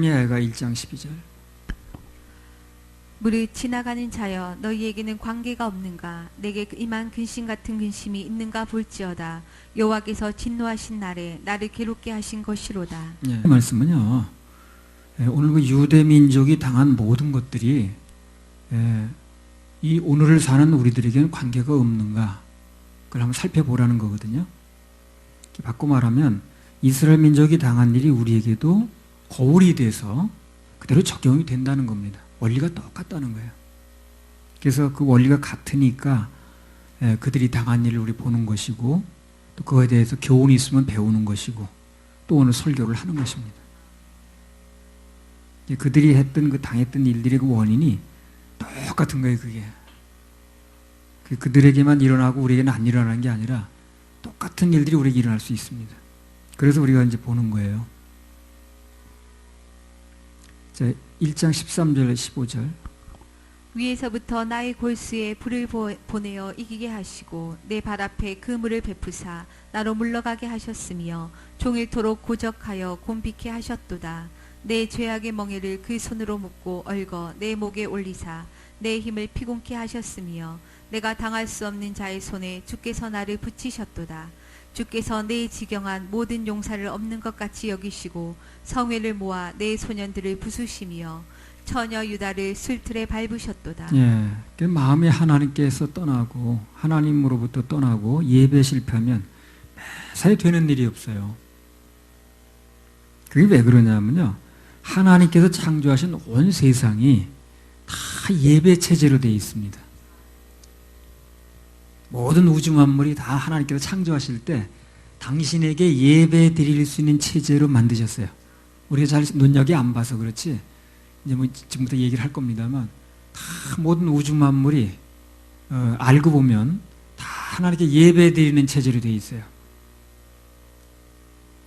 예가 1장 12절. 무릇 지나가는 자여 너희에게는 관계가 없는가? 내게 임한 근심 같은 근심이 있는가 볼지어다. 여호와께서 진노하신 날에 나를 괴롭게 하신 것이로다. 예, 이 말씀은요, 오늘 그 유대 민족이 당한 모든 것들이 이 오늘을 사는 우리들에게는 관계가 없는가, 그걸 한번 살펴보라는 거거든요. 바꿔 말하면 이스라엘 민족이 당한 일이 우리에게도 거울이 돼서 그대로 적용이 된다는 겁니다. 원리가 똑같다는 거예요. 그래서 그 원리가 같으니까 그들이 당한 일을 우리 보는 것이고, 또 그거에 대해서 교훈이 있으면 배우는 것이고, 또 오늘 설교를 하는 것입니다. 그들이 했던 그 당했던 일들의 그 원인이 똑같은 거예요. 그게 그들에게만 일어나고 우리에게는 안 일어나는 게 아니라 똑같은 일들이 우리에게 일어날 수 있습니다. 그래서 우리가 이제 보는 거예요. 자, 1장 13절 15절. 위에서부터 나의 골수에 불을 보내어 이기게 하시고 내 발 앞에 그물을 베푸사 나로 물러가게 하셨으며 종일토록 고적하여 곤비케 하셨도다. 내 죄악의 멍에를 그 손으로 묶고 얽어 내 목에 올리사 내 힘을 피곤케 하셨으며 내가 당할 수 없는 자의 손에 주께서 나를 붙이셨도다. 주께서 내 지경한 모든 용사를 없는 것 같이 여기시고 성회를 모아 내 소년들을 부수시며 처녀 유다를 술틀에 밟으셨도다. 예, 그 마음이 하나님께서 떠나고 하나님으로부터 떠나고 예배 실패하면 매사에 되는 일이 없어요. 그게 왜 그러냐면요, 하나님께서 창조하신 온 세상이 다 예배 체제로 되어 있습니다. 모든 우주 만물이 다 하나님께서 창조하실 때 당신에게 예배 드릴 수 있는 체제로 만드셨어요. 우리가 잘 눈여겨 안 봐서 그렇지, 이제 뭐 지금부터 얘기를 할 겁니다만, 다 모든 우주 만물이 알고 보면 다 하나님께 예배 드리는 체제로 되어 있어요.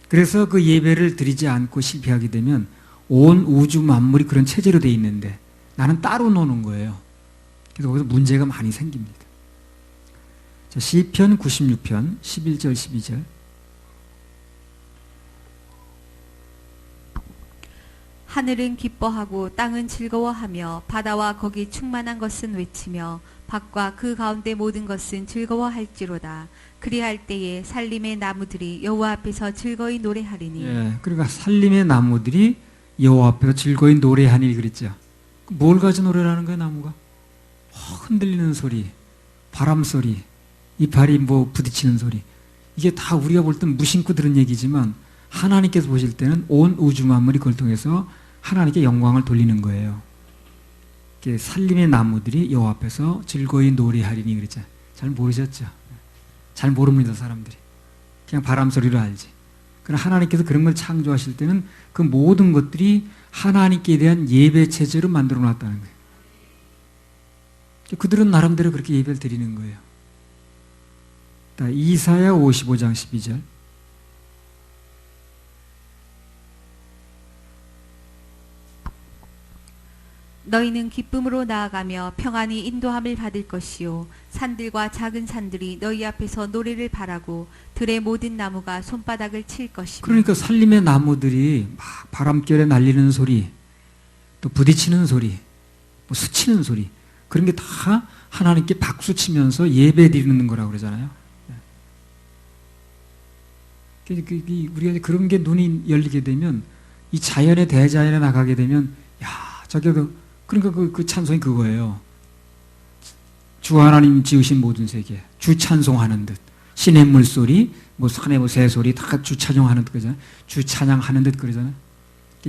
그래서 그 예배를 드리지 않고 실패하게 되면 온 우주 만물이 그런 체제로 되어 있는데 나는 따로 노는 거예요. 그래서 거기서 문제가 많이 생깁니다. 자, 시편 96편 11절 12절. 하늘은 기뻐하고 땅은 즐거워하며 바다와 거기 충만한 것은 외치며 밭과 그 가운데 모든 것은 즐거워할지로다. 그리할 때에 살림의 나무들이 여호와 앞에서 즐거이 노래하리니. 예, 그러니까 살림의 나무들이 여호와 앞에서 즐거이 노래하니 그랬죠. 뭘 가지고 노래를 하는 거예요, 나무가? 흔들리는 소리, 바람 소리, 이파리 뭐 부딪히는 소리. 이게 다 우리가 볼 땐 무심코 들은 얘기지만 하나님께서 보실 때는 온 우주 만물이 그걸 통해서 하나님께 영광을 돌리는 거예요. 살림의 나무들이 여호와 앞에서 즐거이 노래하리니 그랬죠. 잘 모르셨죠? 잘 모릅니다, 사람들이. 그냥 바람 소리로 알지. 그러나 하나님께서 그런 걸 창조하실 때는 그 모든 것들이 하나님께 대한 예배 체제로 만들어 놨다는 거예요. 그들은 나름대로 그렇게 예배를 드리는 거예요. 이사야 55장 12절. 너희는 기쁨으로 나아가며 평안히 인도함을 받을 것이요 산들과 작은 산들이 너희 앞에서 노래를 바라고 들의 모든 나무가 손바닥을 칠 것이며. 그러니까 살림의 나무들이 막 바람결에 날리는 소리, 또 부딪히는 소리, 뭐 스치는 소리, 그런 게 다 하나님께 박수 치면서 예배 드리는 거라고 그러잖아요. 우리가 그런 게 눈이 열리게 되면, 이 자연의 대자연에 나가게 되면, 야, 저게 그러니까 그 찬송이 그거예요. 주 하나님 지으신 모든 세계, 주 찬송하는 듯, 신의 물소리, 뭐 산의 뭐 새소리 다 주 찬양하는 듯 그러잖아요. 주 찬양하는 듯 그러잖아요.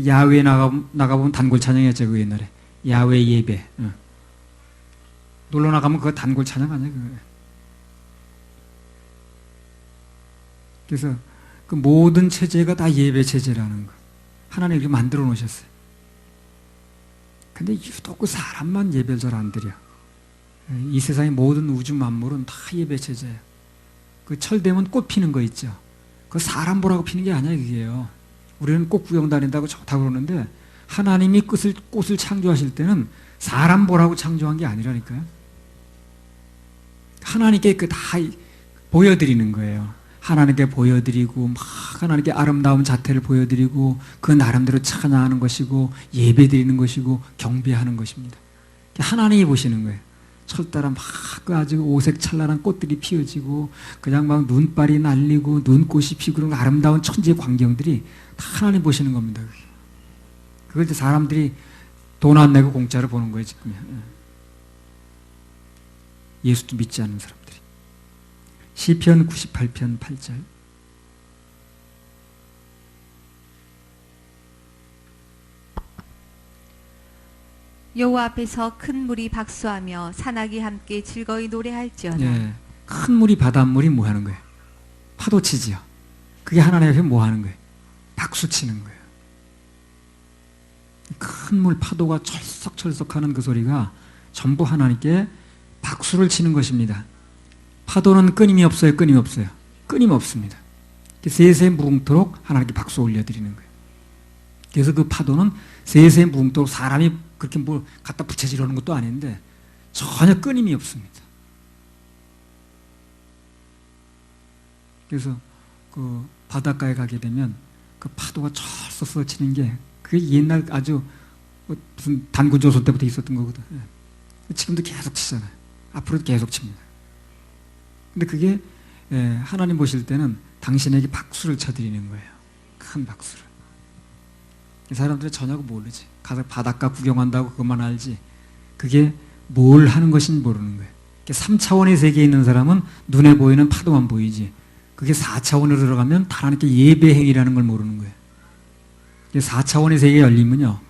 야외에 나가보면 단골 찬양이었죠, 그 옛날에. 야외 예배. 놀러 나가면 그거 단골 찬양 아니야, 그거. 그래서 그 모든 체제가 다 예배 체제라는 거. 하나님이 이렇게 만들어 놓으셨어요. 근데 유독 그 사람만 예배를 잘 안 드려. 이 세상의 모든 우주 만물은 다 예배 체제예요. 그 철되면 꽃 피는 거 있죠. 그 사람 보라고 피는 게 아니야, 그게요. 우리는 꽃 구경 다닌다고 좋다고 그러는데 하나님이 꽃을 창조하실 때는 사람 보라고 창조한 게 아니라니까요. 하나님께 그 다 보여드리는 거예요. 하나님께 보여드리고 막 하나님께 아름다운 자태를 보여드리고 그 나름대로 찬양하는 것이고 예배드리는 것이고 경배하는 것입니다. 하나님이 보시는 거예요. 철따라 막 그 아주 오색 찬란한 꽃들이 피어지고 그냥 막 눈발이 날리고 눈꽃이 피고 그런 아름다운 천지의 광경들이 다 하나님 보시는 겁니다. 그걸 이제 사람들이 돈 안 내고 공짜로 보는 거예요, 지금. 예수도 믿지 않는 사람들이. 시편 98편 8절. 여호와 앞에서 큰 물이 박수하며 산악이 함께 즐거이 노래할지어다. 예, 큰 물이 바닷물이 뭐 하는 거예요? 파도 치지요. 그게 하나님 앞에 뭐 하는 거예요? 박수 치는 거예요. 큰 물 파도가 철썩철썩하는 그 소리가 전부 하나님께 박수를 치는 것입니다. 파도는 끊임이 없어요? 끊임이 없어요? 끊임없습니다. 세세 무궁토록 하나님께 박수 올려드리는 거예요. 그래서 그 파도는 세세 무궁토록 사람이 그렇게 뭘 갖다 붙여지려는 것도 아닌데 전혀 끊임이 없습니다. 그래서 그 바닷가에 가게 되면 그 파도가 철썩 치는 게 그게 옛날 아주 무슨 단군조선 때부터 있었던 거거든. 지금도 계속 치잖아요. 앞으로도 계속 칩니다. 근데 그게 하나님 보실 때는 당신에게 박수를 쳐드리는 거예요. 큰 박수를. 이 사람들은 전혀 모르지. 가서 바닷가 구경한다고 그것만 알지. 그게 뭘 하는 것인지 모르는 거예요. 3차원의 세계에 있는 사람은 눈에 보이는 파도만 보이지. 그게 4차원으로 들어가면 하나님께 예배행위라는 걸 모르는 거예요. 4차원의 세계에 열리면요.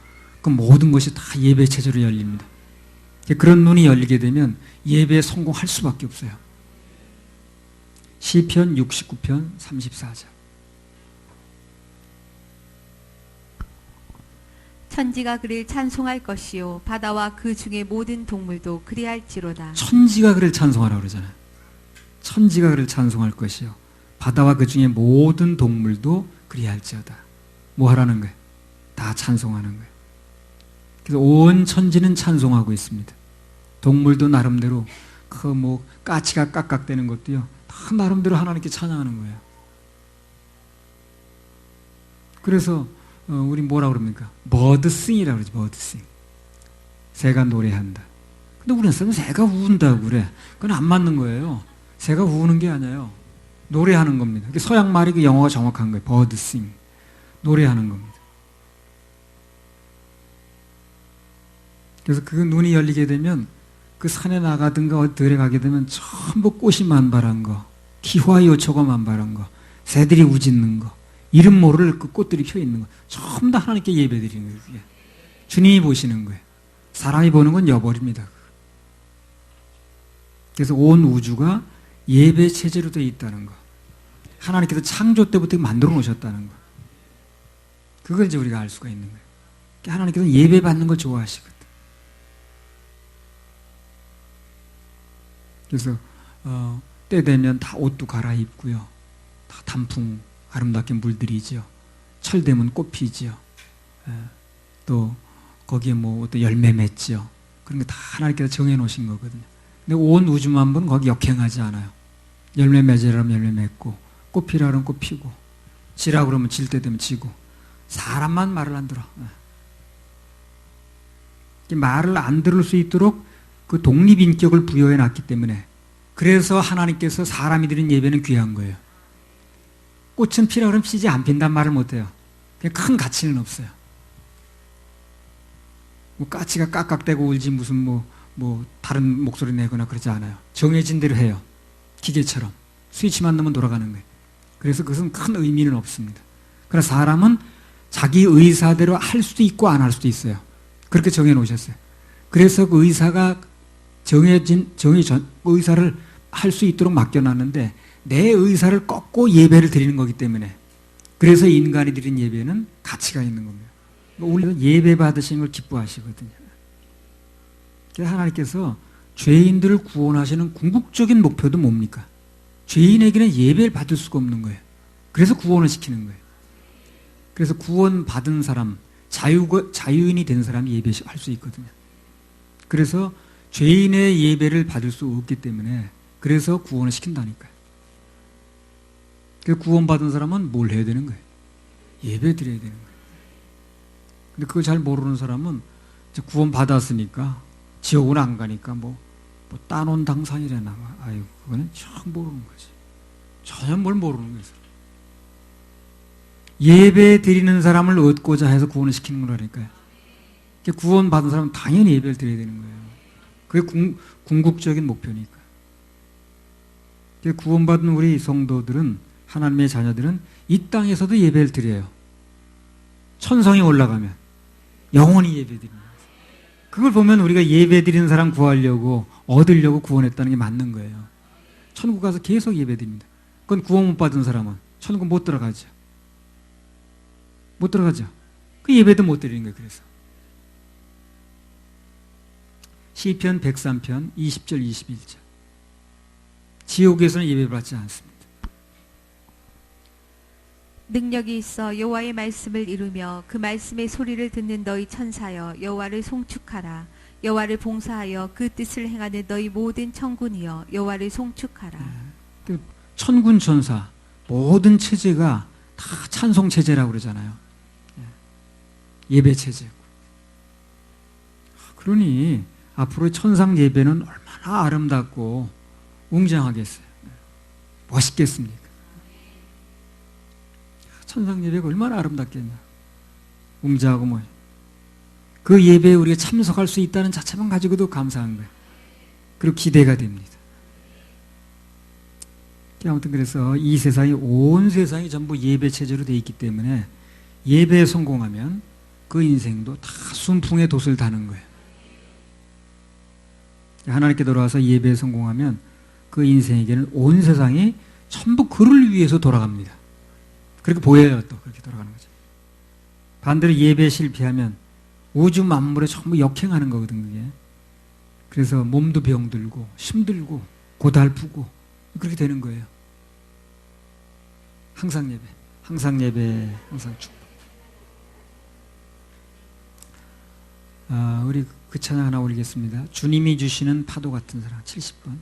그 모든 것이 다 예배 체제로 열립니다. 그런 눈이 열리게 되면 예배에 성공할 수밖에 없어요. 시편 69편 34절. 천지가 그를 찬송할 것이요 바다와 그 중에 모든 동물도 그리할지로다. 천지가 그를 찬송하라고 그러잖아요. 천지가 그를 찬송할 것이요 바다와 그 중에 모든 동물도 그리할지어다. 뭐 하라는 거예요? 다 찬송하는 거예요. 그래서 온 천지는 찬송하고 있습니다. 동물도 나름대로 그 뭐 까치가 깍깍대는 것도요 다 나름대로 하나님께 찬양하는 거예요. 그래서 우리 뭐라 그럽니까? 버드싱이라고 그러지. 버드싱. 새가 노래한다. 근데 우리는 새가 우는다고 그래. 그건 안 맞는 거예요. 새가 우는 게 아니에요. 노래하는 겁니다. 서양 말이 그 영어가 정확한 거예요. 버드싱. 노래하는 겁니다. 그래서 그 눈이 열리게 되면 그 산에 나가든가 어디 가게 되면 전부 꽃이 만발한 거, 기화요초가 만발한 거, 새들이 우짖는 거, 이름 모를 그 꽃들이 펴 있는 거, 전부 다 하나님께 예배드리는 거예요. 그게. 주님이 보시는 거예요. 사람이 보는 건 여벌입니다. 그래서 온 우주가 예배 체제로 되어 있다는 거, 하나님께서 창조 때부터 만들어 놓으셨다는 거, 그걸 이제 우리가 알 수가 있는 거예요. 하나님께서 예배 받는 걸 좋아하시거든. 그래서 때 되면 다 옷도 갈아입고요. 다 단풍 아름답게 물들이지요. 철 되면 꽃 피지요. 또 거기에 뭐 또 열매 맺지요. 그런 거 다 하나님께서 정해 놓으신 거거든요. 근데 온 우주만 보면 거기 역행하지 않아요. 열매 맺으라면 열매 맺고 꽃 피라면 꽃 피고 지라 그러면 질 때 되면 지고 사람만 말을 안 들어. 말을 안 들을 수 있도록 그 독립인격을 부여해 놨기 때문에 그래서 하나님께서 사람이 드린 예배는 귀한 거예요. 꽃은 피라 그러면 피지 안 핀단 말을 못해요. 그냥 큰 가치는 없어요. 뭐 까치가 깍깍대고 울지 무슨 뭐 다른 목소리 내거나 그러지 않아요. 정해진 대로 해요. 기계처럼. 스위치만 넣으면 돌아가는 거예요. 그래서 그것은 큰 의미는 없습니다. 그러나 사람은 자기 의사대로 할 수도 있고 안 할 수도 있어요. 그렇게 정해 놓으셨어요. 그래서 그 의사가 정해진 의사를 할 수 있도록 맡겨놨는데 내 의사를 꺾고 예배를 드리는 거기 때문에 그래서 인간이 드린 예배는 가치가 있는 겁니다. 우리는 예배 받으시는 걸 기뻐하시거든요. 그래서 하나님께서 죄인들을 구원하시는 궁극적인 목표도 뭡니까? 죄인에게는 예배를 받을 수가 없는 거예요. 그래서 구원을 시키는 거예요. 그래서 구원받은 사람, 자유인이 된 사람이 예배할 수 있거든요. 그래서 죄인의 예배를 받을 수 없기 때문에 그래서 구원을 시킨다니까요. 그래서 구원받은 사람은 뭘 해야 되는 거예요? 예배 드려야 되는 거예요. 근데 그걸 잘 모르는 사람은 이제 구원받았으니까 지옥은 안 가니까 뭐 따놓은 당상이래나. 아유, 그거는 참 모르는 거지. 전혀 뭘 모르는 거예요. 예배 드리는 사람을 얻고자 해서 구원을 시키는 거라니까요. 구원받은 사람은 당연히 예배를 드려야 되는 거예요. 그게 궁극적인 목표니까. 구원받은 우리 성도들은, 하나님의 자녀들은 이 땅에서도 예배를 드려요. 천성에 올라가면 영원히 예배 드리는 거예요. 그걸 보면 우리가 예배 드리는 사람 구하려고, 얻으려고 구원했다는 게 맞는 거예요. 천국 가서 계속 예배 드립니다. 그건 구원 못 받은 사람은 천국 못 들어가죠. 못 들어가죠. 그 예배도 못 드리는 거예요. 그래서 시편 103편 20절 21절. 지옥에서는 예배를 받지 않습니다. 능력이 있어 여호와의 말씀을 이루며 그 말씀의 소리를 듣는 너희 천사여 여호와를 송축하라. 여호와를 봉사하여 그 뜻을 행하는 너희 모든 천군이여 여호와를 송축하라. 천군 천사 모든 체제가 다 찬송 체제라고 그러잖아요. 예배 체제고. 그러니 앞으로 천상 예배는 얼마나 아름답고 웅장하겠어요. 멋있겠습니까? 천상 예배가 얼마나 아름답겠냐. 웅장하고 뭐예요. 그 예배에 우리가 참석할 수 있다는 자체만 가지고도 감사한 거예요. 그리고 기대가 됩니다. 아무튼 그래서 이 세상이, 온 세상이 전부 예배 체제로 되어 있기 때문에 예배에 성공하면 그 인생도 다 순풍의 돛을 다는 거예요. 하나님께 돌아와서 예배에 성공하면 그 인생에게는 온 세상이 전부 그를 위해서 돌아갑니다. 그렇게 보여요. 또 그렇게 돌아가는 거죠. 반대로 예배에 실패하면 우주 만물에 전부 역행하는 거거든, 그게. 그래서 몸도 병들고 힘들고 고달프고 그렇게 되는 거예요. 항상 예배, 항상 예배, 항상 축복. 우리 그 찬양 하나 올리겠습니다. 주님이 주시는 파도 같은 사랑. 70번.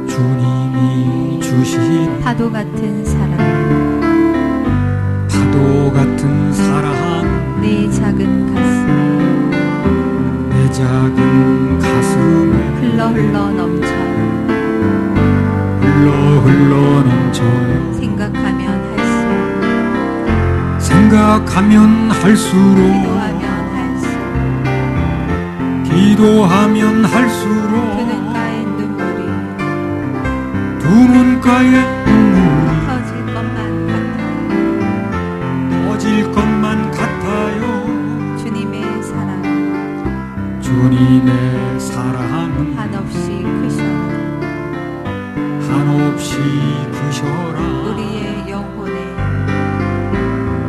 주님이 주신 파도 같은 사랑. 파도 같은 사랑. 내 작은 가슴. 내 작은 가슴에 흘러 흘러 넘쳐. 흘러 흘러 넘쳐요. 생각하면 할수록. 생각하면 할수록. 기도하면 할수록. 기도하면 할수록. 두 눈가에 눈물이. 터질 것만 같아요. 터질 것만 같아요. 주님의 사랑. 주님의 사랑은 한없이 크셔라. 한없이 크셔라. 우리의 영혼에.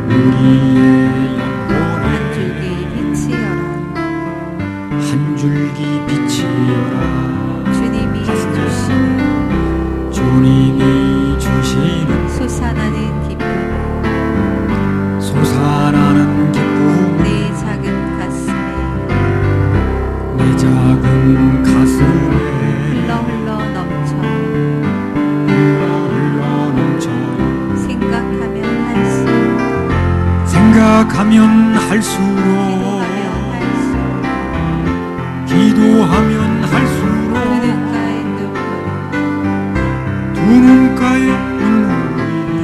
우리의 한 줄기 영혼에 빛이여라. 한 줄기 빛이여라. 주님이 주시는 주님이 주시는 솟아나는 기쁨. 솟아나는 기쁨. 내 작은 가슴에. 내 작은 가슴에 흘러 흘러 넘쳐. 흘러 흘러 넘쳐요. 생각하면 할수록. 생각하면 할수록. 기도하면 할수록. 두 눈가에 눈물이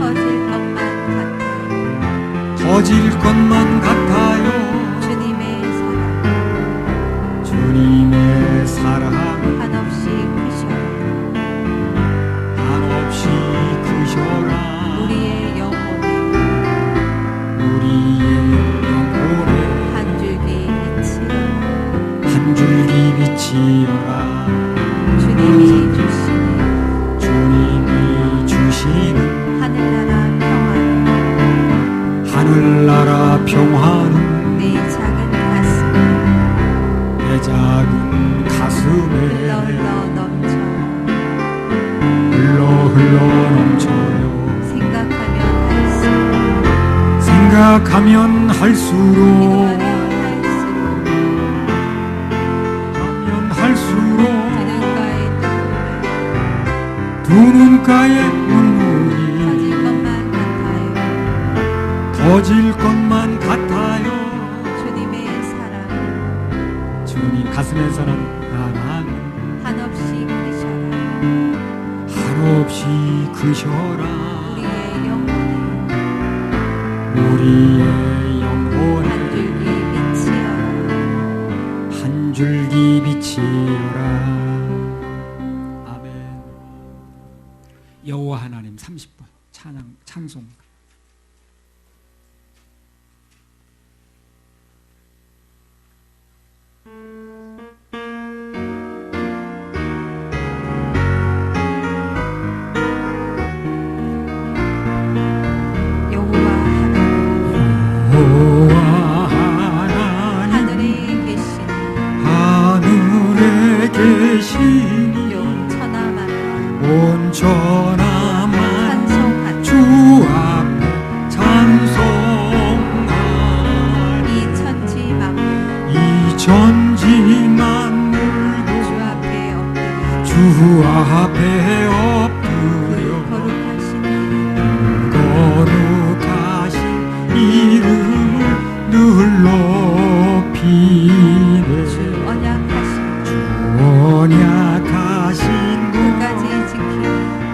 터질 것만 같아요. 주님의 사랑 한없이 크셔라. 우리의 영혼에. 한 줄기 빛이여라. 주님이 주시는 하늘나라 평화는 내 작은 가슴에 흘러 흘러 넘쳐요. 생각하면 할수록. 생각하면 할수록 두 눈가에 눈물이 터질 것만 같아요. 주님의 사랑 주님 가슴에 사랑 한없이 크셔라. 한없이 크셔라. 우리의 영혼에 한 줄기 빛이여라. 아멘. 여호와 하나님 30번 찬송. 온 천하만 주 앞에 찬송하리. 이 천지 만물도 주 앞에 엎드려 거룩하신 이름을 늘 높이네. 주 언약하신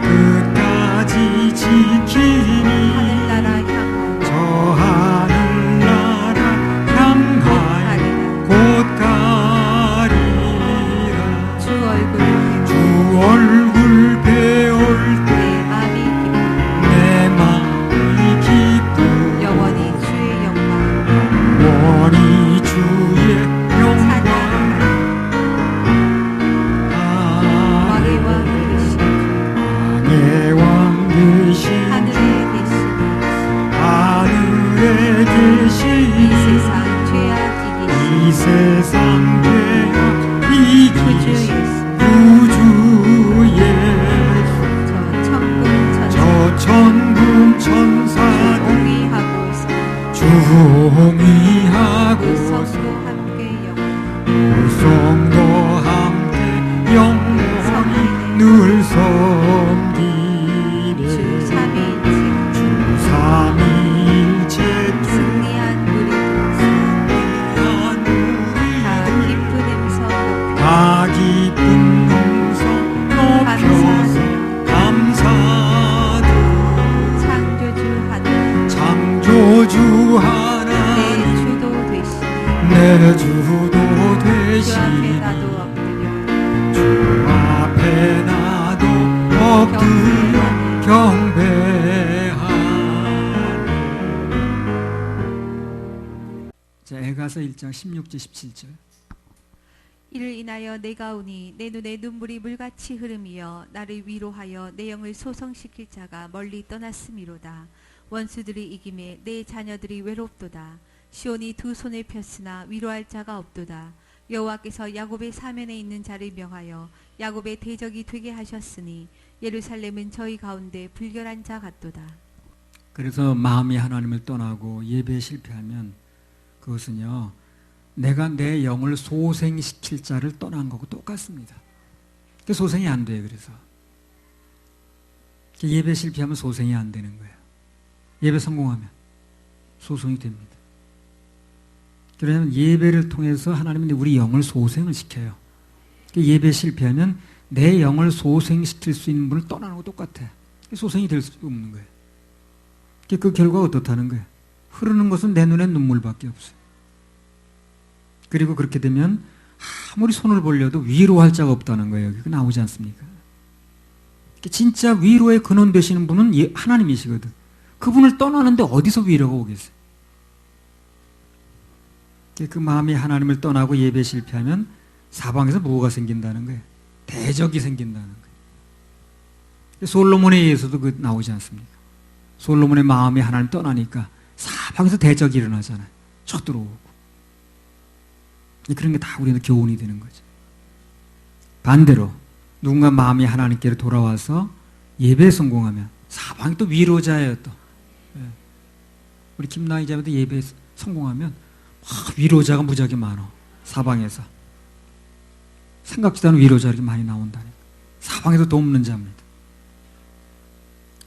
끝까지 지키니 저 하늘나라 향하여 곧 가리라. 주 얼굴 배울 때 내 마음이 기쁘 영원히 주의 영광 왕의 왕 되신 하늘에 계신 이 세상 죄악 이기신 구주 예수 저 천군 천사들 주홍이하고서 성도 함께 영원히 늘 섬기네. 주 삼위일체 승리한 다 기쁜 음성 높여서 감사드. 창조주 하나님 내 주도 되시니 주 앞에 나도 엎드려 경배하네. 자, 에가서 1장 16절 17절. 이를 인하여 내가 오니 내 눈에 눈물이 물같이 흐름이여 나를 위로하여 내 영을 소성시킬 자가 멀리 떠났음이로다. 원수들이 이김에 내 자녀들이 외롭도다. 시온이 두 손을 폈으나 위로할 자가 없도다. 여호와께서 야곱의 사면에 있는 자를 명하여 야곱의 대적이 되게 하셨으니 예루살렘은 저희 가운데 불결한 자 같도다. 그래서 마음이 하나님을 떠나고 예배에 실패하면 그것은요, 내가 내 영을 소생시킬 자를 떠난 거고 똑같습니다. 소생이 안 돼요. 그래서 예배 실패하면 소생이 안 되는 거예요. 예배 성공하면 소송이 됩니다. 그러면 예배를 통해서 하나님은 우리 영을 소생을 시켜요. 예배 실패하면 내 영을 소생시킬 수 있는 분을 떠나는 거 똑같아요. 소생이 될 수 없는 거예요. 그 결과가 어떻다는 거예요? 흐르는 것은 내 눈에 눈물밖에 없어요. 그리고 그렇게 되면 아무리 손을 벌려도 위로할 자가 없다는 거예요. 그게 나오지 않습니까? 진짜 위로의 근원 되시는 분은 하나님이시거든. 그분을 떠나는데 어디서 위로가 오겠어요? 그 마음이 하나님을 떠나고 예배 실패하면 사방에서 뭐가 생긴다는 거예요? 대적이 생긴다는 거예요. 솔로몬에 의해서도 그 나오지 않습니까? 솔로몬의 마음이 하나님 떠나니까 사방에서 대적이 일어나잖아요. 쳐들어오고. 그런 게 다 우리는 교훈이 되는 거죠. 반대로 누군가 마음이 하나님께로 돌아와서 예배에 성공하면 사방이 또 위로자예요. 또 우리 김나희 자매도 예배 성공하면 막 위로자가 무지하게 많아. 사방에서. 생각지도 않은 위로자 이렇게 많이 나온다니까. 사방에서 돕는 자입니다.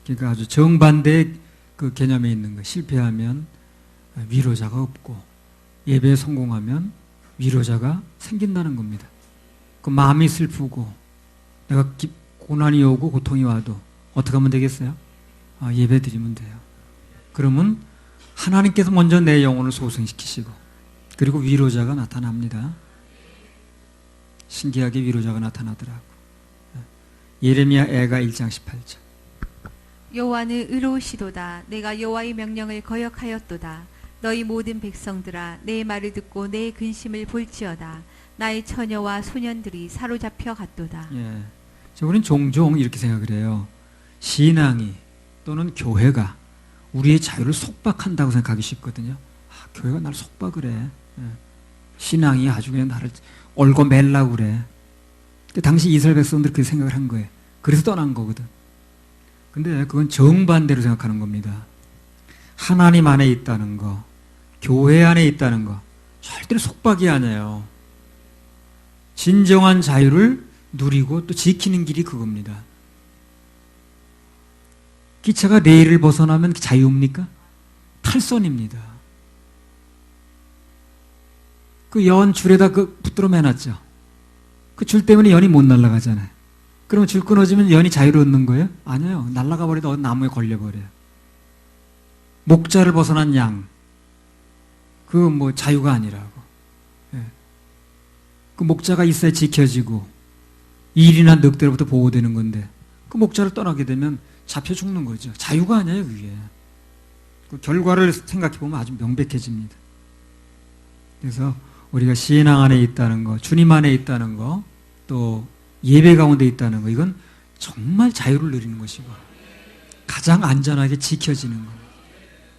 그러니까 아주 정반대의 그 개념에 있는 거예요. 실패하면 위로자가 없고 예배에 성공하면 위로자가 생긴다는 겁니다. 그 마음이 슬프고 내가 고난이 오고 고통이 와도 어떻게 하면 되겠어요? 예배 드리면 돼요. 그러면 하나님께서 먼저 내 영혼을 소생시키시고 그리고 위로자가 나타납니다. 신기하게 위로자가 나타나더라고. 예레미야 애가 1장 18절. 여호와는 의로우시도다. 내가 여호와의 명령을 거역하였도다. 너희 모든 백성들아 내 말을 듣고 내 근심을 볼지어다. 나의 처녀와 소년들이 사로잡혀 갔도다. 예. 우리는 종종 이렇게 생각을 해요. 신앙이 또는 교회가 우리의 자유를 속박한다고 생각하기 쉽거든요. 교회가 나를 속박을 해. 예. 신앙이 아주 그냥 나를 얽어매려고 그래. 당시 이스라엘 백성들이 그렇게 생각을 한 거예요. 그래서 떠난 거거든. 근데 그건 정반대로 생각하는 겁니다. 하나님 안에 있다는 거, 교회 안에 있다는 거 절대로 속박이 아니에요. 진정한 자유를 누리고 또 지키는 길이 그겁니다. 기차가 레일을 벗어나면 자유입니까? 탈선입니다. 그 연 줄에다 붙들어 매놨죠. 그 줄 때문에 연이 못 날아가잖아요. 그러면 줄 끊어지면 연이 자유를 얻는 거예요? 아니에요. 날아가 버리다 나무에 걸려버려요. 목자를 벗어난 양, 그 자유가 아니라고. 예. 그 목자가 있어야 지켜지고 일이나 늑대로부터 보호되는 건데 그 목자를 떠나게 되면 잡혀 죽는 거죠. 자유가 아니에요, 그게. 그 결과를 생각해 보면 아주 명백해집니다. 그래서 우리가 신앙 안에 있다는 거, 주님 안에 있다는 거, 또 예배 가운데 있다는 거, 이건 정말 자유를 누리는 것이고 가장 안전하게 지켜지는 겁니다.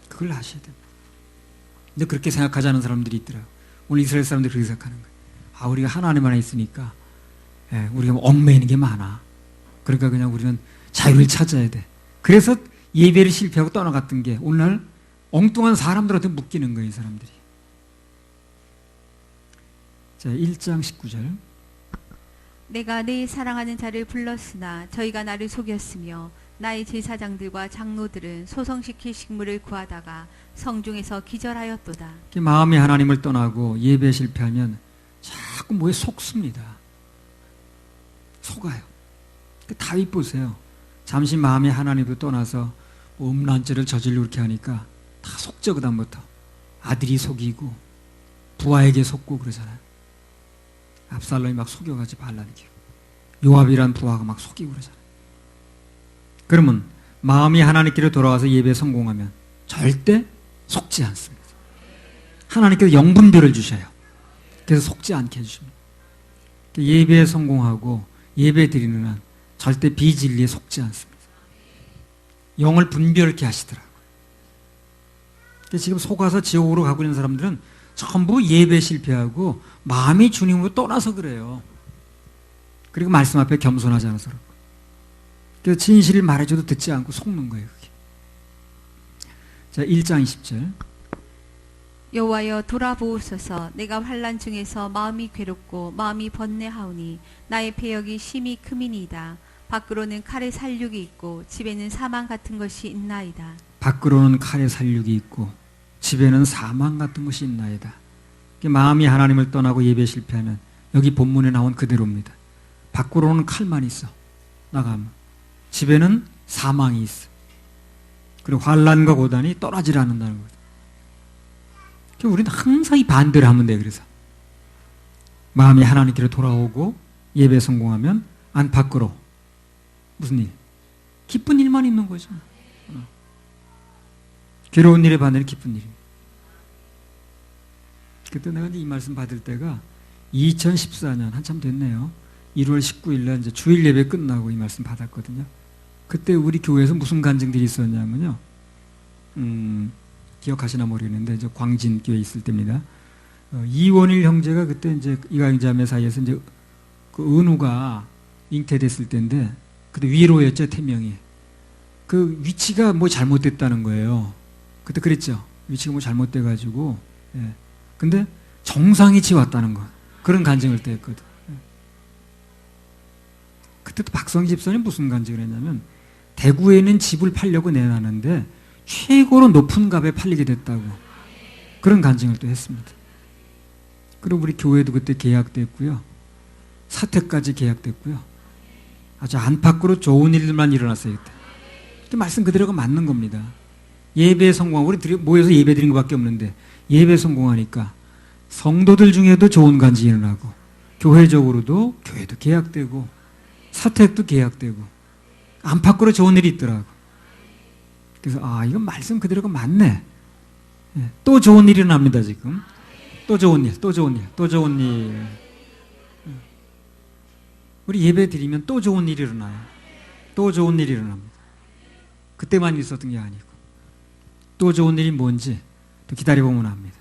그걸 아셔야 됩니다. 근데 그렇게 생각하지 않은 사람들이 있더라고요. 오늘 이스라엘 사람들이 그렇게 생각하는 거예요. 우리가 하나님 안에 있으니까 우리가 얽매이는 게 많아. 그러니까 그냥 우리는 자유를 찾아야 돼. 그래서 예배를 실패하고 떠나갔던 게 오늘날 엉뚱한 사람들한테 묶이는 거예요, 이 사람들이. 자, 1장 19절. 내가 내 사랑하는 자를 불렀으나 저희가 나를 속였으며 나의 제사장들과 장로들은 소성시킬 식물을 구하다가 성중에서 기절하였도다. 마음이 하나님을 떠나고 예배에 실패하면 자꾸 뭐에 속습니다. 속아요. 다윗 보세요. 잠시 마음이 하나님을 떠나서 음란죄를 저지르고 이렇게 하니까 다 속죠. 그 다음부터 아들이 속이고 부하에게 속고 그러잖아요. 압살롬이 막 속여가지고 반란이고 요압이란 부하가 막 속이고 그러잖아요. 그러면 마음이 하나님께로 돌아와서 예배에 성공하면 절대 속지 않습니다. 하나님께서 영분별을 주셔요. 그래서 속지 않게 해주십니다. 예배에 성공하고 예배 드리는 한 절대 비진리에 속지 않습니다. 영을 분별케 하시더라고요. 지금 속아서 지옥으로 가고 있는 사람들은 전부 예배 실패하고 마음이 주님으로 떠나서 그래요. 그리고 말씀 앞에 겸손하지 않아서 그렇고. 그래서 진실을 말해줘도 듣지 않고 속는 거예요, 그게. 자, 1장 20절. 여호와여 돌아보옵소서. 내가 환난 중에서 마음이 괴롭고 마음이 번뇌하오니 나의 패역이 심히 크미니이다. 밖으로는 칼의 살육이 있고 집에는 사망 같은 것이 있나이다. 밖으로는 칼의 살육이 있고 집에는 사망 같은 것이 있나이다. 마음이 하나님을 떠나고 예배 실패하면 여기 본문에 나온 그대로입니다. 밖으로는 칼만 있어. 나가면 집에는 사망이 있어. 그리고 환난과 고단이 떠나질 않는다는 거죠. 우리는 항상 이 반대를 하면 돼요. 그래서 마음이 하나님께로 돌아오고 예배 성공하면 안팎으로 무슨 일? 기쁜 일만 있는 거죠. 괴로운 일에 반대는 기쁜 일입니다. 그때 내가 이 말씀 받을 때가 2014년 한참 됐네요. 1월 19일 날 이제 주일 예배 끝나고 이 말씀 받았거든요. 그때 우리 교회에서 무슨 간증들이 있었냐면요. 기억하시나 모르겠는데 이제 광진 교회 있을 때입니다. 이원일 형제가 그때 이제 이가영자매 사이에서 이제 그 은우가 잉태됐을 때인데 그때 위로였죠, 태명이. 그 위치가 뭐 잘못됐다는 거예요. 그때 그랬죠. 위치가 뭐 잘못돼가지고, 예. 근데 정상이 지왔다는 것. 그런 간증을 때 했거든. 예. 그때 또 박성희 집사님 무슨 간증을 했냐면, 대구에 있는 집을 팔려고 내놨는데, 최고로 높은 값에 팔리게 됐다고. 그런 간증을 또 했습니다. 그리고 우리 교회도 그때 계약됐고요. 사택까지 계약됐고요. 아주 안팎으로 좋은 일들만 일어났어요, 그때. 그때 말씀 그대로가 맞는 겁니다. 예배 성공, 우리 모여서 예배 드린 것밖에 없는데, 예배 성공하니까 성도들 중에도 좋은 간증이 일어나고, 교회적으로도, 교회도 계약되고, 사택도 계약되고, 안팎으로 좋은 일이 있더라고. 그래서, 이건 말씀 그대로가 맞네. 예, 또 좋은 일이 일어납니다, 지금. 또 좋은 일, 또 좋은 일, 또 좋은 일. 우리 예배 드리면 또 좋은 일이 일어나요. 또 좋은 일이 일어납니다. 그때만 있었던 게 아니고. 또 좋은 일이 뭔지 또 기다려보면 압니다.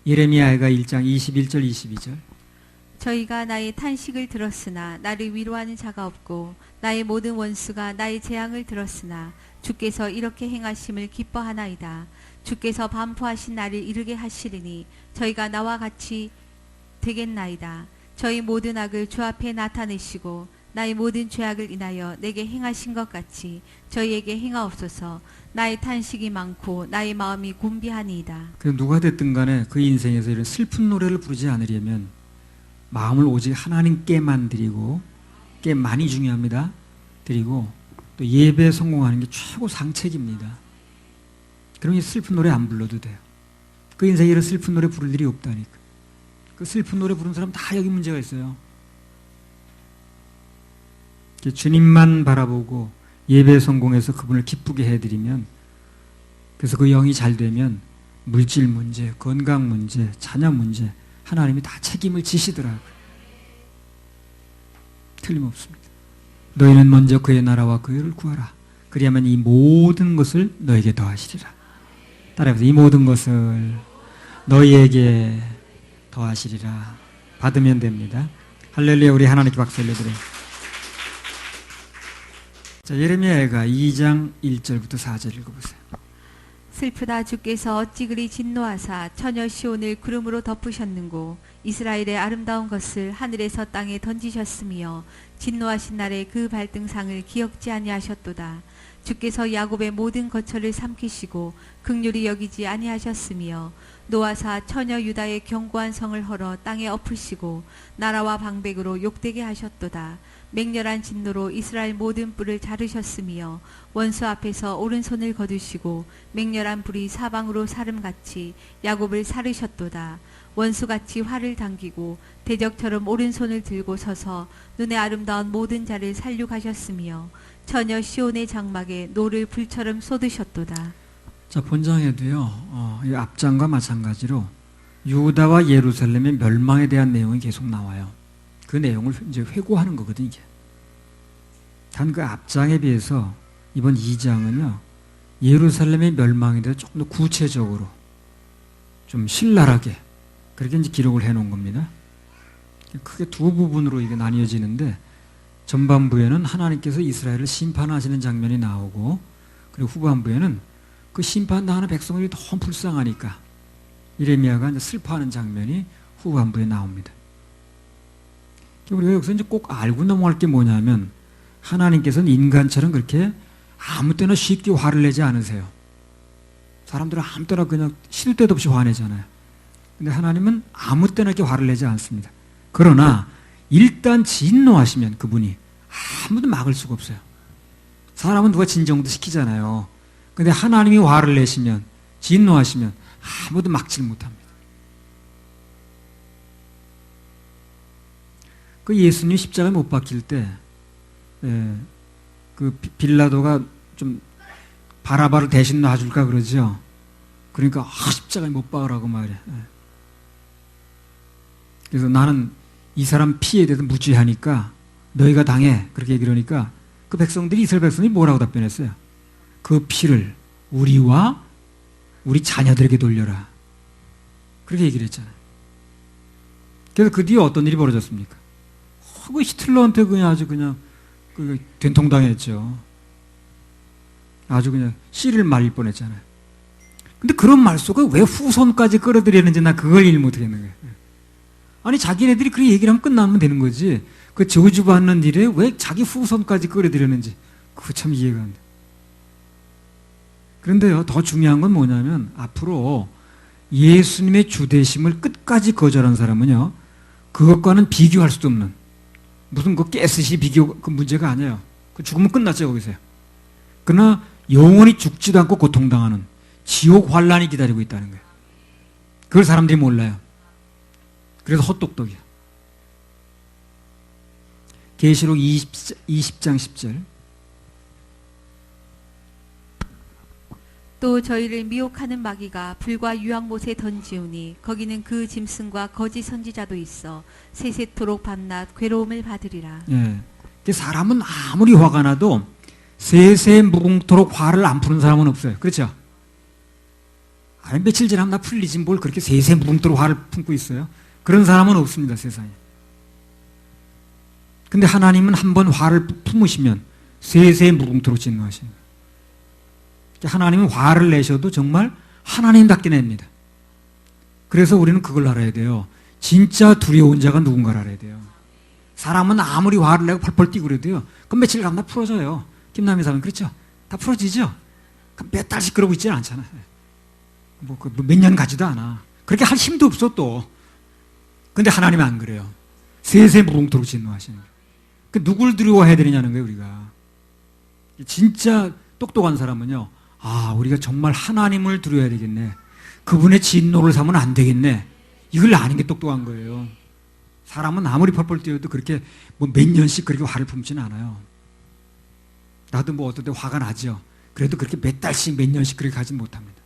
예레미야가 1장 21절 22절. 저희가 나의 탄식을 들었으나 나를 위로하는 자가 없고 나의 모든 원수가 나의 재앙을 들었으나 주께서 이렇게 행하심을 기뻐하나이다. 주께서 반포하신 날을 이르게 하시리니 저희가 나와 같이 되겠나이다. 저희 모든 악을 주 앞에 나타내시고 나의 모든 죄악을 인하여 내게 행하신 것 같이 저희에게 행하옵소서. 나의 탄식이 많고 나의 마음이 곤비하니이다. 그래서 누가 됐든 간에 그 인생에서 이런 슬픈 노래를 부르지 않으려면 마음을 오직 하나님께만 드리고, 꽤 많이 중요합니다. 드리고 또 예배에 성공하는 게 최고 상책입니다. 그러면 슬픈 노래 안 불러도 돼요. 그 인생에 이런 슬픈 노래 부를 일이 없다니까. 그 슬픈 노래 부르는 사람 다 여기 문제가 있어요. 주님만 바라보고 예배에 성공해서 그분을 기쁘게 해드리면, 그래서 그 영이 잘 되면 물질 문제, 건강 문제, 자녀 문제 하나님이 다 책임을 지시더라고요. 틀림없습니다. 너희는 먼저 그의 나라와 그의 의를 구하라. 그리하면 이 모든 것을 너에게 더하시리라. 따라해보세요. 이 모든 것을 너희에게 더하시리라. 받으면 됩니다. 할렐루야. 우리 하나님께 박수 올려드려요. 자, 예레미야가 2장 1절부터 4절 읽어보세요. 슬프다. 주께서 어찌 그리 진노하사 처녀 시온을 구름으로 덮으셨는고 이스라엘의 아름다운 것을 하늘에서 땅에 던지셨으며 진노하신 날에 그 발등상을 기억지 아니하셨도다. 주께서 야곱의 모든 거처를 삼키시고 긍휼히 여기지 아니하셨으며 노아사 처녀 유다의 견고한 성을 헐어 땅에 엎으시고 나라와 방백으로 욕되게 하셨도다. 맹렬한 진노로 이스라엘 모든 뿔을 자르셨으며 원수 앞에서 오른손을 거두시고 맹렬한 불이 사방으로 사름같이 야곱을 사르셨도다. 원수같이 활을 당기고 대적처럼 오른손을 들고 서서 눈에 아름다운 모든 자를 살육하셨으며 처녀 시온의 장막에 노를 불처럼 쏟으셨도다. 자, 본장에도요, 이 앞장과 마찬가지로 유다와 예루살렘의 멸망에 대한 내용이 계속 나와요. 그 내용을 이제 회고하는 거거든요, 이게. 단 그 앞장에 비해서 이번 2장은요, 예루살렘의 멸망에 대해서 조금 더 구체적으로, 좀 신랄하게, 그렇게 이제 기록을 해 놓은 겁니다. 크게 두 부분으로 이게 나뉘어지는데, 전반부에는 하나님께서 이스라엘을 심판하시는 장면이 나오고, 그리고 후반부에는 그 심판당하는 백성들이 너무 불쌍하니까 예레미야가 이제 슬퍼하는 장면이 후반부에 나옵니다. 우리가 여기서 이제 꼭 알고 넘어갈 게 뭐냐면, 하나님께서는 인간처럼 그렇게 아무 때나 쉽게 화를 내지 않으세요. 사람들은 아무 때나 그냥 시도 때도 없이 화내잖아요. 근데 하나님은 아무 때나 이렇게 화를 내지 않습니다. 그러나 일단 진노하시면 그분이 아무도 막을 수가 없어요. 사람은 누가 진정도 시키잖아요. 근데 하나님이 화를 내시면, 진노하시면 아무도 막질 못합니다. 그 예수님 십자가에 못 박힐 때, 그 빌라도가 좀 바라바를 대신 놔줄까 그러죠. 그러니까 십자가에 못 박으라고 말이야. 그래서 나는 이 사람 피에 대해서 무죄하니까 너희가 당해. 그렇게 얘기를 하니까 그 백성들이, 이스라엘 백성들이 뭐라고 답변했어요? 그 피를 우리와 우리 자녀들에게 돌려라. 그렇게 얘기를 했잖아요. 그래서 그 뒤에 어떤 일이 벌어졌습니까? 그 히틀러한테 그냥 아주 그냥 그 된통당했죠. 아주 그냥 씨를 말릴 뻔했잖아요. 근데 그런 말씀을 왜 후손까지 끌어들이는지 나 그걸 이해 못하겠는 거예요. 아니 자기네들이 그렇게 얘기를 하면 끝나면 되는 거지. 그 저주받는 일에 왜 자기 후손까지 끌어들이는지 그거 참 이해가 안 돼. 그런데요, 더 중요한 건 뭐냐면 앞으로 예수님의 주되심을 끝까지 거절한 사람은요, 그것과는 비교할 수도 없는, 무슨 그 깨스시 비교 그 문제가 아니에요. 그 죽으면 끝났죠 거기서요. 그러나 영원히 죽지도 않고 고통당하는 지옥 환란이 기다리고 있다는 거예요. 그걸 사람들이 몰라요. 그래서 헛똑똑이야. 계시록 20장 10절. 또 저희를 미혹하는 마귀가 불과 유황못에 던지우니 거기는 그 짐승과 거짓 선지자도 있어 세세토록 밤낮 괴로움을 받으리라. 예. 사람은 아무리 화가 나도 세세 무궁토록 화를 안 푸는 사람은 없어요. 그렇죠? 아니, 며칠 지나면 나 풀리지 뭘 그렇게 세세 무궁토록 화를 품고 있어요? 그런 사람은 없습니다, 세상에. 근데 하나님은 한번 화를 품으시면 세세 무궁토록 진노하시는 거예요. 하나님은 화를 내셔도 정말 하나님답게 냅니다. 그래서 우리는 그걸 알아야 돼요. 진짜 두려운 자가 누군가를 알아야 돼요. 사람은 아무리 화를 내고 펄펄 뛰고 그래도요, 그럼 며칠 가면 다 풀어져요. 김남희 사람 그렇죠? 다 풀어지죠? 몇 달씩 그러고 있지는 않잖아요. 몇 년 가지도 않아. 그렇게 할 힘도 없어 또. 근데 하나님은 안 그래요. 세세 무궁토록 진노하시는 거예요. 그 누굴 두려워해야 되느냐는 거예요, 우리가. 진짜 똑똑한 사람은요, 아, 우리가 정말 하나님을 두려워야 되겠네. 그분의 진노를 삼으면 안 되겠네. 이걸 아는 게 똑똑한 거예요. 사람은 아무리 펄펄 뛰어도 그렇게 뭐 몇 년씩 그렇게 화를 품지는 않아요. 나도 뭐 어떤 때 화가 나죠. 그래도 그렇게 몇 달씩 몇 년씩 그렇게 가진 못합니다.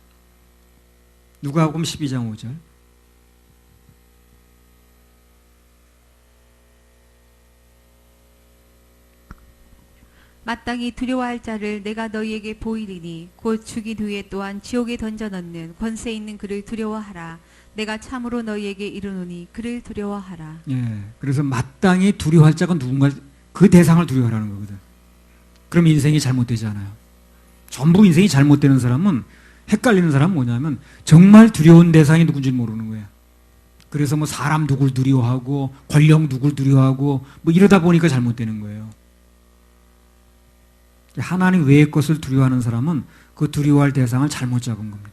누가복음 12장 5절. 마땅히 두려워할 자를 내가 너희에게 보이리니 곧 죽인 후에 또한 지옥에 던져 넣는 권세 있는 그를 두려워하라. 내가 참으로 너희에게 이르노니 그를 두려워하라. 예, 그래서 마땅히 두려워할 자가 누군가 그 대상을 두려워하라는 거거든. 그럼 인생이 잘못되지 않아요. 전부 인생이 잘못되는 사람은, 헷갈리는 사람은 뭐냐면 정말 두려운 대상이 누군지 모르는 거예요. 그래서 뭐 사람 누굴 두려워하고 권력 누굴 두려워하고 뭐 이러다 보니까 잘못되는 거예요. 하나님 외의 것을 두려워하는 사람은 그 두려워할 대상을 잘못 잡은 겁니다.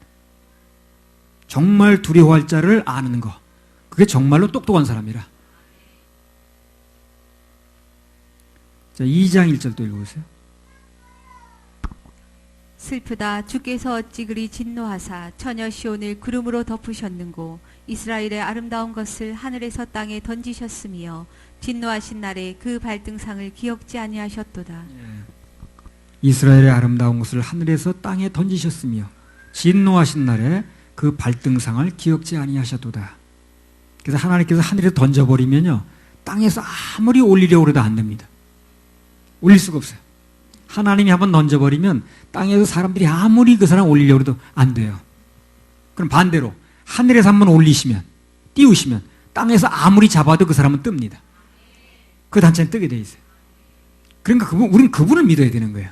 정말 두려워할 자를 아는 거, 그게 정말로 똑똑한 사람이라. 자, 2장 1절도 읽어보세요. 슬프다. 주께서 어찌 그리 진노하사 처녀 시온을 구름으로 덮으셨는고 이스라엘의 아름다운 것을 하늘에서 땅에 던지셨으며 진노하신 날에 그 발등상을 기억지 아니하셨도다. 예. 이스라엘의 아름다운 것을 하늘에서 땅에 던지셨으며 진노하신 날에 그 발등상을 기억지 아니하셨도다. 그래서 하나님께서 하늘에 던져버리면요, 땅에서 아무리 올리려고 해도 안 됩니다. 올릴 수가 없어요. 하나님이 한번 던져버리면 땅에서 사람들이 아무리 그 사람 올리려고 해도 안 돼요. 그럼 반대로 하늘에서 한번 올리시면, 띄우시면 땅에서 아무리 잡아도 그 사람은 뜹니다. 그 단체는 뜨게 돼 있어요. 그러니까 우리는 그분을 믿어야 되는 거예요.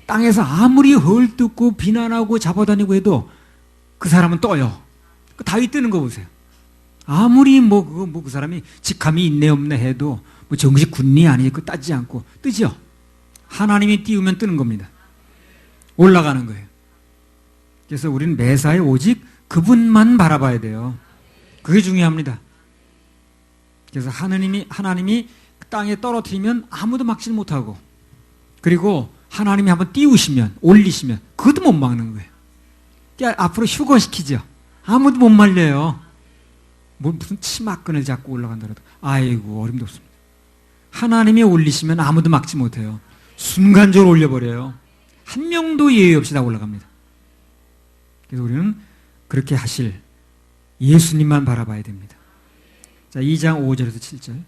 땅에서 아무리 헐뜯고 비난하고 잡아다니고 해도 그 사람은 떠요. 그 다윗 뜨는 거 보세요. 아무리 그 사람이 직함이 있네 없네 해도 뭐 정식 군리 아니고 그 따지지 않고 뜨죠. 하나님이 띄우면 뜨는 겁니다. 올라가는 거예요. 그래서 우리는 매사에 오직 그분만 바라봐야 돼요. 그게 중요합니다. 그래서 하나님이 땅에 떨어뜨리면 아무도 막지 못하고, 그리고 하나님이 한번 띄우시면, 올리시면 그것도 못 막는 거예요. 앞으로 휴거시키죠. 아무도 못 말려요. 뭐 무슨 치마끈을 잡고 올라간다라도 아이고 어림도 없습니다. 하나님이 올리시면 아무도 막지 못해요. 순간적으로 올려버려요. 한 명도 예외 없이 다 올라갑니다. 그래서 우리는 그렇게 하실 예수님만 바라봐야 됩니다. 자, 2장 5절에서 7절.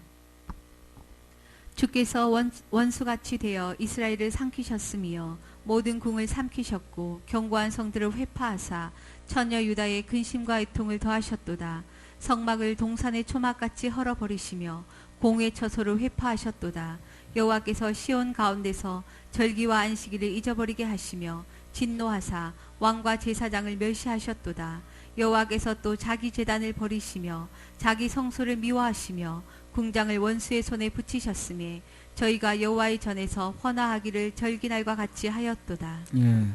주께서 원수같이 되어 이스라엘을 삼키셨으며 모든 궁을 삼키셨고 견고한 성들을 회파하사 처녀 유다의 근심과 애통을 더하셨도다. 성막을 동산의 초막같이 헐어버리시며 공의 처소를 회파하셨도다. 여호와께서 시온 가운데서 절기와 안식일을 잊어버리게 하시며 진노하사 왕과 제사장을 멸시하셨도다. 여호와께서 또 자기 제단을 버리시며 자기 성소를 미워하시며 궁장을 원수의 손에 붙이셨음에 저희가 여호와의 전에서 헌화하기를 절기날과 같이 하였도다. 예,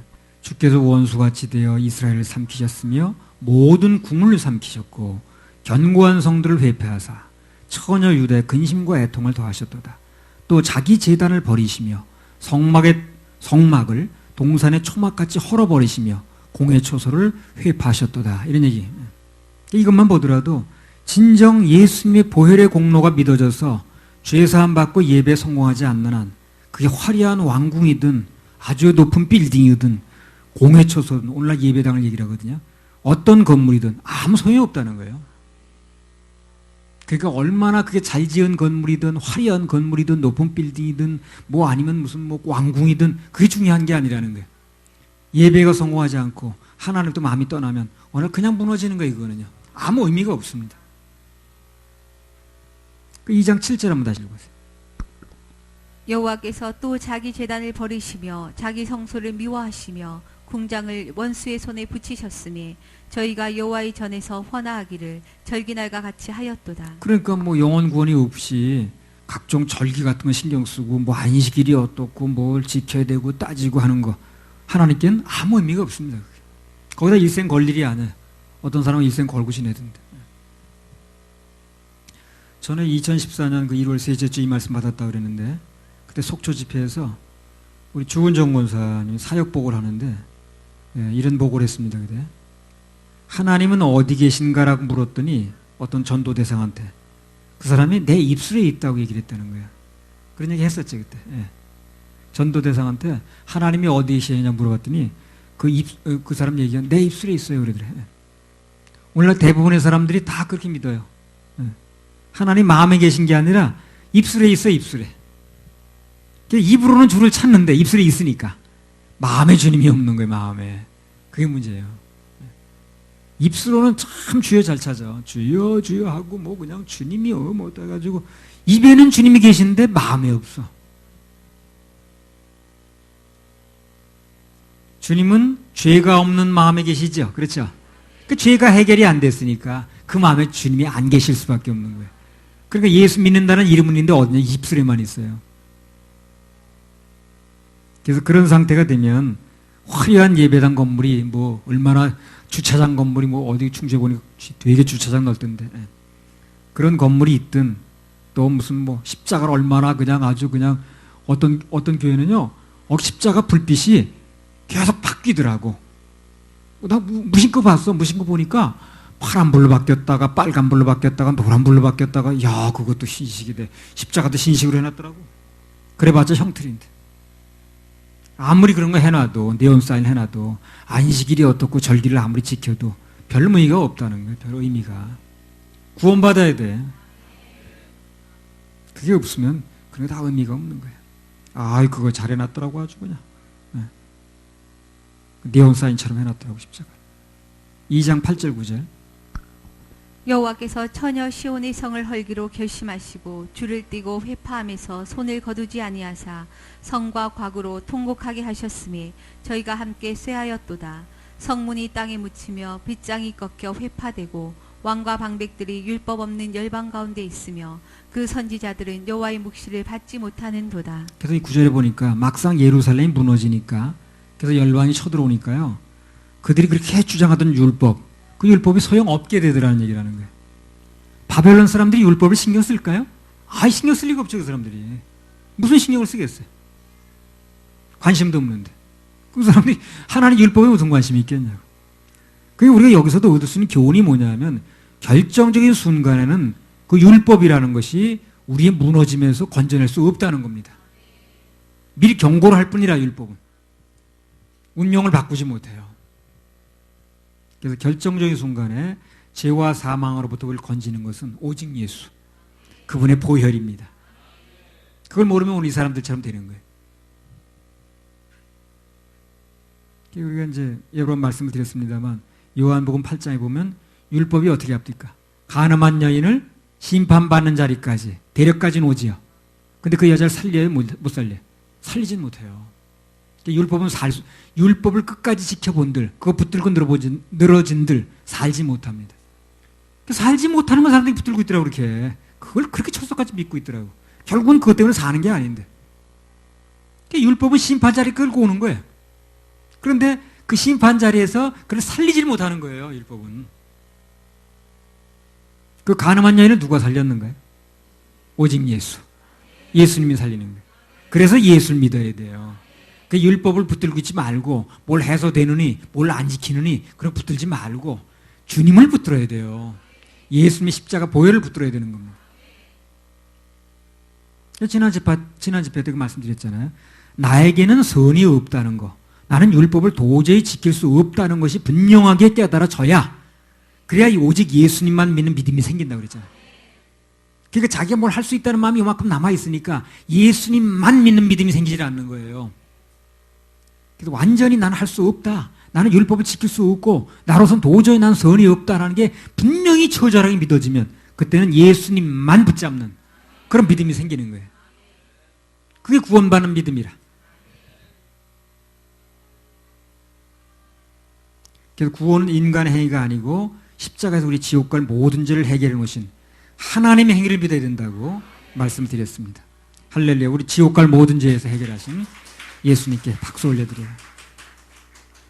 주께서 원수같이 되어 이스라엘을 삼키셨으며 모든 궁을 삼키셨고 견고한 성들을 회폐하사 처녀 유다의 근심과 애통을 더하셨도다. 또 자기 제단을 버리시며 성막을 동산의 초막같이 헐어버리시며 공의 초소를 회파하셨도다. 이런 얘기. 이것만 보더라도 진정 예수님의 보혈의 공로가 믿어져서 죄사함 받고 예배에 성공하지 않는 한 그게 화려한 왕궁이든 아주 높은 빌딩이든 공의 초소든 오늘날 예배당을 얘기를 하거든요. 어떤 건물이든 아무 소용이 없다는 거예요. 그러니까 얼마나 그게 잘 지은 건물이든 화려한 건물이든 높은 빌딩이든 뭐 아니면 무슨 뭐 왕궁이든 그게 중요한 게 아니라는 거예요. 예배가 성공하지 않고 하나님도 마음이 떠나면 오늘 그냥 무너지는 거예요. 이거는요. 아무 의미가 없습니다. 2장 7절 한번 다시 읽어보세요. 여호와께서 또 자기 제단을 버리시며 자기 성소를 미워하시며 궁장을 원수의 손에 붙이셨으니 저희가 여호와의 전에서 헌화하기를 절기날과 같이 하였도다. 그러니까 뭐 영혼 구원이 없이 각종 절기 같은 거 신경 쓰고 뭐 안식일이 어떻고 뭘 지켜야 되고 따지고 하는 거 하나님께는 아무 의미가 없습니다. 거기다 일생 걸 일이 아니에요. 어떤 사람은 일생 걸고 지내던데. 저는 2014년 그 1월 셋째 주 이 말씀 받았다고 그랬는데 그때 속초 집회에서 우리 주은정 권사님이 사역복을 하는데 이런 복을 했습니다. 그때 하나님은 어디 계신가라고 물었더니 어떤 전도 대상한테 그 사람이 내 입술에 있다고 얘기를 했다는 거예요. 그런 얘기 했었죠 그때. 전도 대상한테 하나님이 어디 계시냐 물어봤더니 그 사람 얘기가 내 입술에 있어요 그러더래. 오늘날 대부분의 사람들이 다 그렇게 믿어요. 하나님 마음에 계신 게 아니라 입술에 있어요. 입술에. 입으로는 주를 찾는데 입술에 있으니까 마음에 주님이 없는 거예요. 마음에. 그게 문제예요. 입술로는 참 주여 잘 찾아. 주여 주여 하고 뭐 그냥 주님이요 뭐 해가지고 입에는 주님이 계시는데 마음에 없어. 주님은 죄가 없는 마음에 계시죠. 그렇죠? 그 죄가 해결이 안 됐으니까 그 마음에 주님이 안 계실 수밖에 없는 거예요. 그러니까 예수 믿는다는 이름은 있는데 어디냐 입술에만 있어요. 그래서 그런 상태가 되면 화려한 예배당 건물이 뭐 얼마나 주차장 건물이 뭐 어디 충주에 보니까 되게 주차장 넓던데 그런 건물이 있든 또 무슨 뭐 십자가를 얼마나 그냥 아주 그냥 어떤 교회는요 십자가 불빛이 계속 바뀌더라고. 나 무심코 봤어. 무심코 보니까 파란불로 바뀌었다가 빨간불로 바뀌었다가 노란불로 바뀌었다가 야 그것도 신식이 돼. 십자가도 신식으로 해놨더라고. 그래봤자 형틀인데 아무리 그런 거 해놔도 네온사인 해놔도 안식일이 어떻고 절기를 아무리 지켜도 별 의미가 없다는 거예요. 별 의미가. 구원받아야 돼. 그게 없으면 그게 다 의미가 없는 거예요. 아 그거 잘 해놨더라고 아주 그냥. 네온사인처럼 해놨더라고 십자가. 2장 8절 9절. 여호와께서 처녀 시온의 성을 헐기로 결심하시고 줄을 띠고 회파함에서 손을 거두지 아니하사 성과 과구로 통곡하게 하셨음에 저희가 함께 쇠하였도다. 성문이 땅에 묻히며 빗장이 꺾여 회파되고 왕과 방백들이 율법 없는 열방 가운데 있으며 그 선지자들은 여호와의 묵시를 받지 못하는도다. 그래서 이 9절에 보니까 막상 예루살렘이 무너지니까 그래서 열방이 쳐들어오니까요 그들이 그렇게 주장하던 율법 그 율법이 소용없게 되더라는 얘기라는 거예요. 바벨론 사람들이 율법을 신경 쓸까요? 아예 신경 쓸 리가 없죠. 그 사람들이. 무슨 신경을 쓰겠어요. 관심도 없는데. 그 사람들이 하나님 율법에 무슨 관심이 있겠냐고. 그게 우리가 여기서도 얻을 수 있는 교훈이 뭐냐면 결정적인 순간에는 그 율법이라는 것이 우리의 무너짐에서 건져낼 수 없다는 겁니다. 미리 경고를 할 뿐이라 율법은. 운명을 바꾸지 못해요. 그래서 결정적인 순간에 죄와 사망으로부터 그를 건지는 것은 오직 예수. 그분의 보혈입니다. 그걸 모르면 우리 사람들처럼 되는 거예요. 우리가 이제 여러 번 말씀을 드렸습니다만 요한복음 8장에 보면 율법이 어떻게 합니까? 가늠한 여인을 심판받는 자리까지 데려까지는 오지요. 근데 그 여자를 살려요? 못 살려요? 살리진 못해요. 율법을 끝까지 지켜본들, 그거 붙들고 늘어진들 살지 못합니다. 살지 못하는 건 사람들이 붙들고 있더라고, 그렇게. 그걸 그렇게 철석같이 믿고 있더라고. 결국은 그것 때문에 사는 게 아닌데. 율법은 심판 자리에 끌고 오는 거예요. 그런데 그 심판 자리에서 그걸 살리질 못하는 거예요, 율법은. 그 가늠한 여인은 누가 살렸는가요? 오직 예수. 예수님이 살리는 거예요. 그래서 예수를 믿어야 돼요. 그 율법을 붙들고 있지 말고 뭘 해서 되느니 뭘 안 지키느니 그런 붙들지 말고 주님을 붙들어야 돼요. 예수님의 십자가 보혈을 붙들어야 되는 겁니다. 지난 집회 때 그 말씀드렸잖아요. 나에게는 선이 없다는 거, 나는 율법을 도저히 지킬 수 없다는 것이 분명하게 깨달아져야, 그래야 오직 예수님만 믿는 믿음이 생긴다고 그랬잖아요. 그러니까 자기가 뭘 할 수 있다는 마음이 이만큼 남아있으니까 예수님만 믿는 믿음이 생기지 않는 거예요. 그래서 완전히 나는 할 수 없다, 나는 율법을 지킬 수 없고 나로선 도저히 난 선이 없다라는 게 분명히 처절하게 믿어지면 그때는 예수님만 붙잡는 그런 믿음이 생기는 거예요. 그게 구원받는 믿음이라. 그래서 구원은 인간의 행위가 아니고 십자가에서 우리 지옥 갈 모든 죄를 해결해 놓으신 하나님의 행위를 믿어야 된다고 말씀드렸습니다. 할렐루야. 우리 지옥 갈 모든 죄에서 해결하신 예수님께 박수 올려드려요.